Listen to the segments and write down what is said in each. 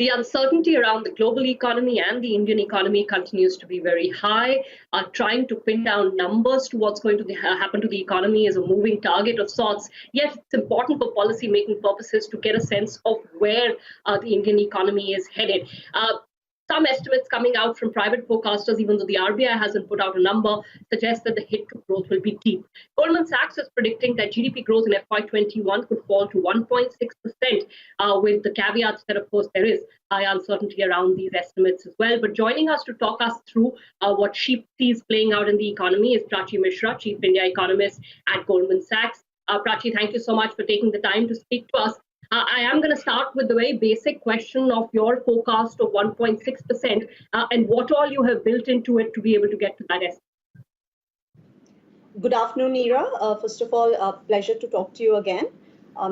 The uncertainty around the global economy and the Indian economy continues to be very high. Trying to pin down numbers to what's going to happen to the economy is a moving target of sorts. Yet it's important for policy making purposes to get a sense of where the Indian economy is headed. Some estimates coming out from private forecasters, even though the RBI hasn't put out a number, suggest that the hit to growth will be deep. Goldman Sachs is predicting that GDP growth in FY21 could fall to 1.6%, with the caveats that, of course, there is high uncertainty around these estimates as well. But joining us to talk us through what she sees playing out in the economy is Prachi Mishra, Chief India Economist at Goldman Sachs. Prachi, thank you so much for taking the time to speak to us. I am going to start with the very basic question of your forecast of 1.6% and what all you have built into it to be able to get to that estimate. Good afternoon, Neera. First of all, pleasure to talk to you again.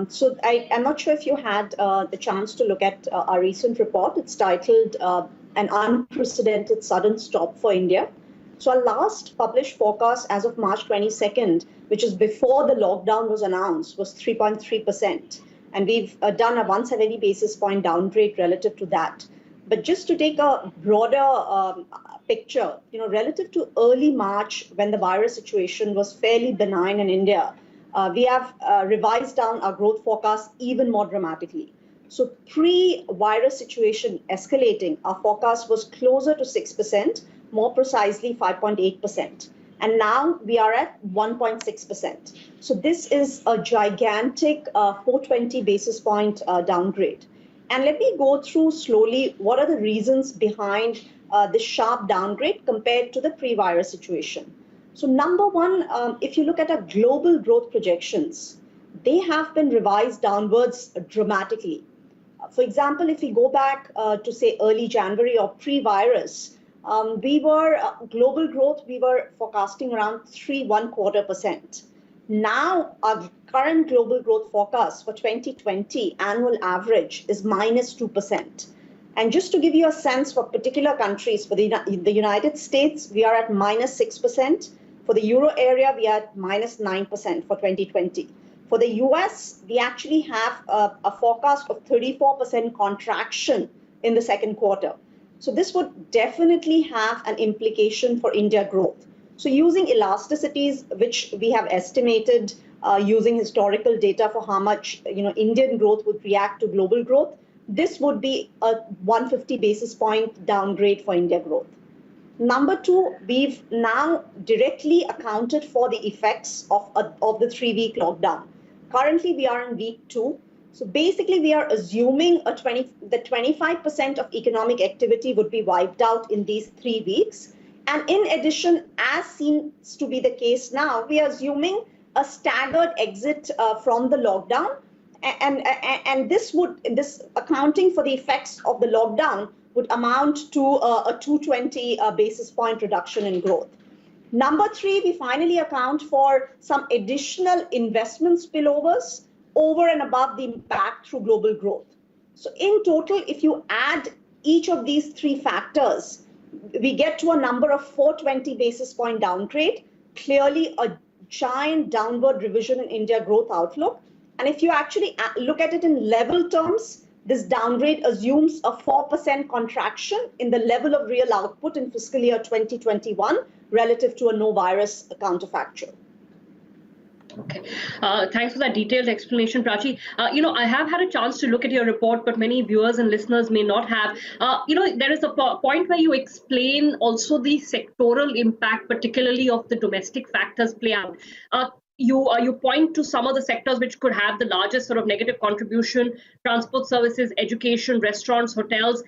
So I'm not sure if you had the chance to look at our recent report. It's titled An Unprecedented Sudden Stop for India. So our last published forecast as of March 22nd, which is before the lockdown was announced, was 3.3%. And we've done a 170 basis point downgrade relative to that. But just to take a broader picture, relative to early March, when the virus situation was fairly benign in India, we have revised down our growth forecast even more dramatically. So pre-virus situation escalating, our forecast was closer to 6%, more precisely 5.8%. And now we are at 1.6%. So this is a gigantic 420 basis point downgrade. And let me go through slowly what are the reasons behind this sharp downgrade compared to the pre-virus situation. So number one, if you look at our global growth projections, they have been revised downwards dramatically. For example, if we go back to say early January or pre-virus, global growth, we were forecasting around 3.25%. Now our current global growth forecast for 2020 annual average is -2%. And just to give you a sense for particular countries, for the United States, we are at -6%. For the Euro area, we are at -9% for 2020. For the US, we actually have a forecast of 34% contraction in the second quarter. So this would definitely have an implication for India growth. So using elasticities, which we have estimated using historical data for how much Indian growth would react to global growth, this would be a 150 basis point downgrade for India growth. Number two, we've now directly accounted for the effects of the 3-week lockdown. Currently, we are in week 2. So basically, we are assuming that 25% of economic activity would be wiped out in these 3 weeks. And in addition, as seems to be the case now, we are assuming a staggered exit from the lockdown. And this accounting for the effects of the lockdown would amount to a 220 basis point reduction in growth. Number 3, we finally account for some additional investment spillovers over and above the impact through global growth. So in total, if you add each of these 3 factors, we get to a number of 420 basis point downgrade, clearly a giant downward revision in India growth outlook. And if you actually look at it in level terms, this downgrade assumes a 4% contraction in the level of real output in fiscal year 2021 relative to a no virus counterfactual. Okay. Thanks for that detailed explanation, Prachi. I have had a chance to look at your report, but many viewers and listeners may not have. There is a point where you explain also the sectoral impact, particularly of the domestic factors play out. You point to some of the sectors which could have the largest sort of negative contribution: transport services, education, restaurants, hotels.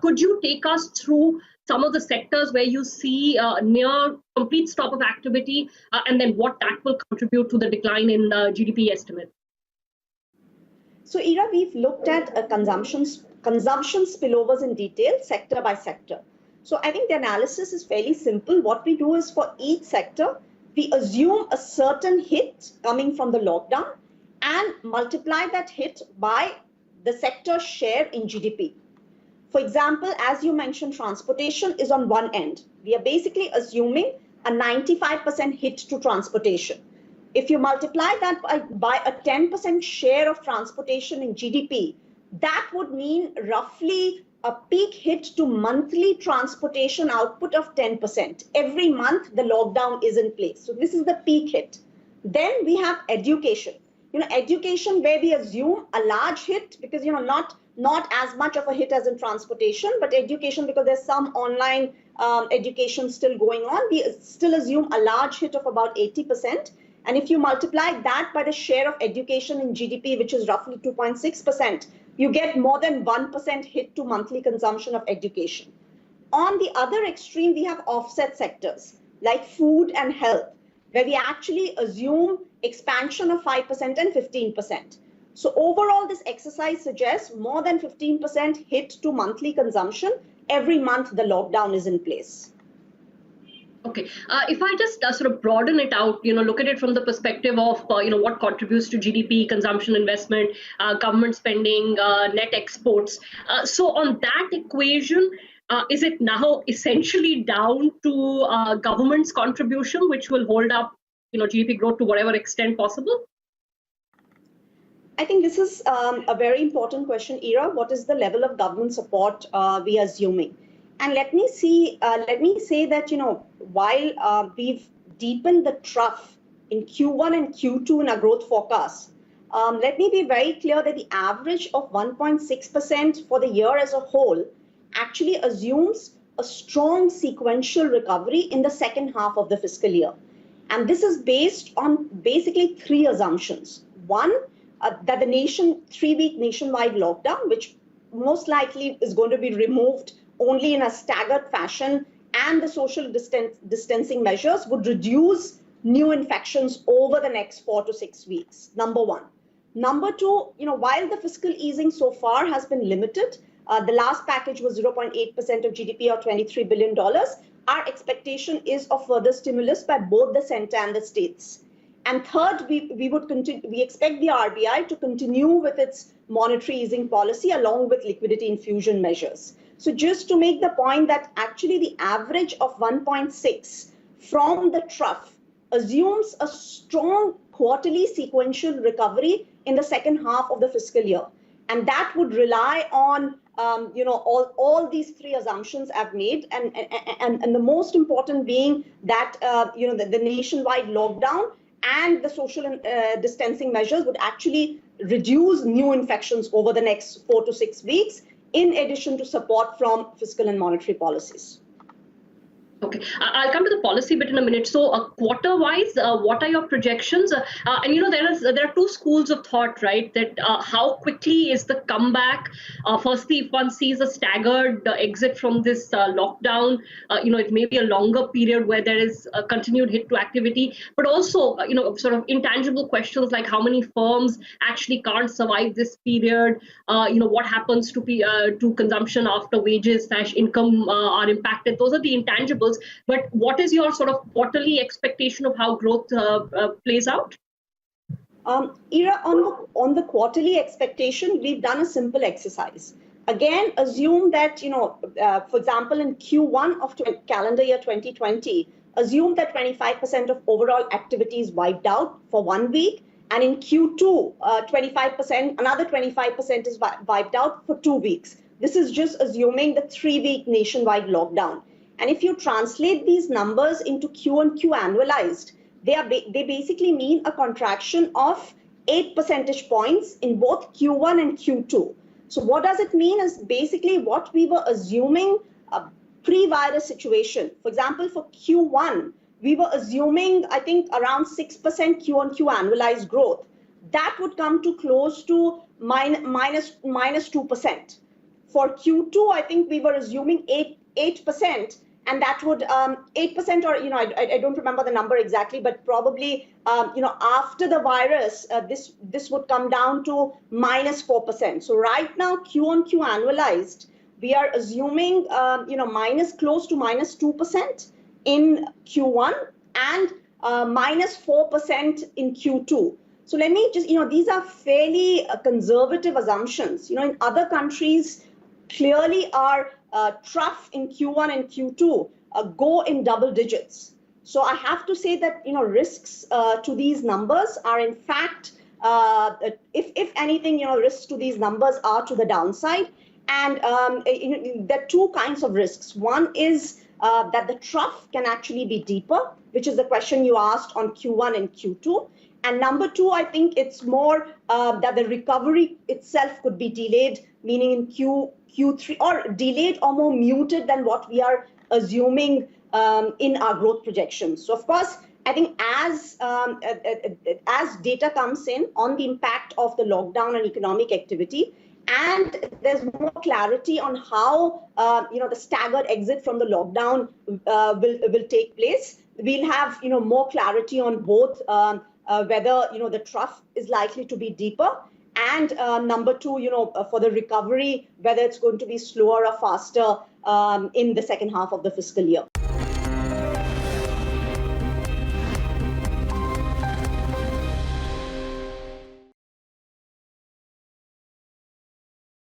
Could you take us through some of the sectors where you see near complete stop of activity, and then what that will contribute to the decline in GDP estimate? So, Ira, we've looked at consumption spillovers in detail, sector by sector. So I think the analysis is fairly simple. What we do is for each sector, we assume a certain hit coming from the lockdown and multiply that hit by the sector's share in GDP. For example, as you mentioned, transportation is on one end. We are basically assuming a 95% hit to transportation. If you multiply that by a 10% share of transportation in GDP, that would mean roughly a peak hit to monthly transportation output of 10%. Every month, the lockdown is in place. So this is the peak hit. Then we have education. Education where we assume a large hit because, not as much of a hit as in transportation, but education because there's some online education still going on. We still assume a large hit of about 80%. And if you multiply that by the share of education in GDP, which is roughly 2.6%, you get more than 1% hit to monthly consumption of education. On the other extreme, we have offset sectors like food and health, where we actually assume expansion of 5% and 15%. So overall, this exercise suggests more than 15% hit to monthly consumption every month the lockdown is in place. Okay, if I just sort of broaden it out, look at it from the perspective of, what contributes to GDP, consumption, investment, government spending, net exports. So on that equation, is it now essentially down to government's contribution, which will hold up, GDP growth to whatever extent possible? I think this is a very important question, Ira. What is the level of government support we are assuming? And let me say that, while we've deepened the trough in Q1 and Q2 in our growth forecast, let me be very clear that the average of 1.6% for the year as a whole actually assumes a strong sequential recovery in the second half of the fiscal year. And this is based on basically three assumptions. One, that the 3-week nationwide lockdown, which most likely is going to be removed only in a staggered fashion, and the social distancing measures would reduce new infections over the next 4 to 6 weeks, number one. Number two, while the fiscal easing so far has been limited, the last package was 0.8% of GDP or $23 billion, our expectation is of further stimulus by both the center and the states. And third, we expect the RBI to continue with its monetary easing policy along with liquidity infusion measures. So just to make the point that actually the average of 1.6 from the trough assumes a strong quarterly sequential recovery in the second half of the fiscal year. And that would rely on all these three assumptions I've made, and the most important being that the nationwide lockdown and the social distancing measures would actually reduce new infections over the next 4 to 6 weeks, in addition to support from fiscal and monetary policies. Okay, I'll come to the policy bit in a minute. So quarter-wise, what are your projections? And there are two schools of thought, right? That how quickly is the comeback? Firstly, if one sees a staggered exit from this lockdown, it may be a longer period where there is a continued hit to activity, but also, sort of intangible questions like how many firms actually can't survive this period? What happens to consumption after wages/income are impacted? Those are the intangibles. But what is your sort of quarterly expectation of how growth plays out? Ira, on the quarterly expectation, we've done a simple exercise. Again, assume that, for example, in Q1 of calendar year 2020, assume that 25% of overall activity is wiped out for 1 week. And in Q2, 25%, another 25% is wiped out for 2 weeks. This is just assuming the 3-week nationwide lockdown. And if you translate these numbers into Q-on-Q annualized, they basically mean a contraction of 8 percentage points in both Q1 and Q2. So what does it mean is basically what we were assuming a pre-virus situation. For example, for Q1, we were assuming, I think, around 6% Q-on-Q annualized growth. That would come to close to minus 2%. For Q2, I think we were assuming 8%, and that would 8%, or I don't remember the number exactly, but probably after the virus, this would come down to minus 4%. So right now, Q-on-Q annualized, we are assuming close to minus 2% in Q1 and minus 4% in Q2. So let me just, these are fairly conservative assumptions. In other countries, clearly our trough in Q1 and Q2 go in double digits. So I have to say that, risks to these numbers are in fact if anything, risks to these numbers are to the downside. And there are two kinds of risks. One is that the trough can actually be deeper, which is the question you asked on Q1 and Q2. And number two, I think it's more that the recovery itself could be delayed, meaning in Q3, or delayed or more muted than what we are assuming in our growth projections. So of course, I think as data comes in on the impact of the lockdown and economic activity, and there's more clarity on how the staggered exit from the lockdown will take place, we'll have more clarity on both whether the trough is likely to be deeper, and number two, for the recovery, whether it's going to be slower or faster in the second half of the fiscal year.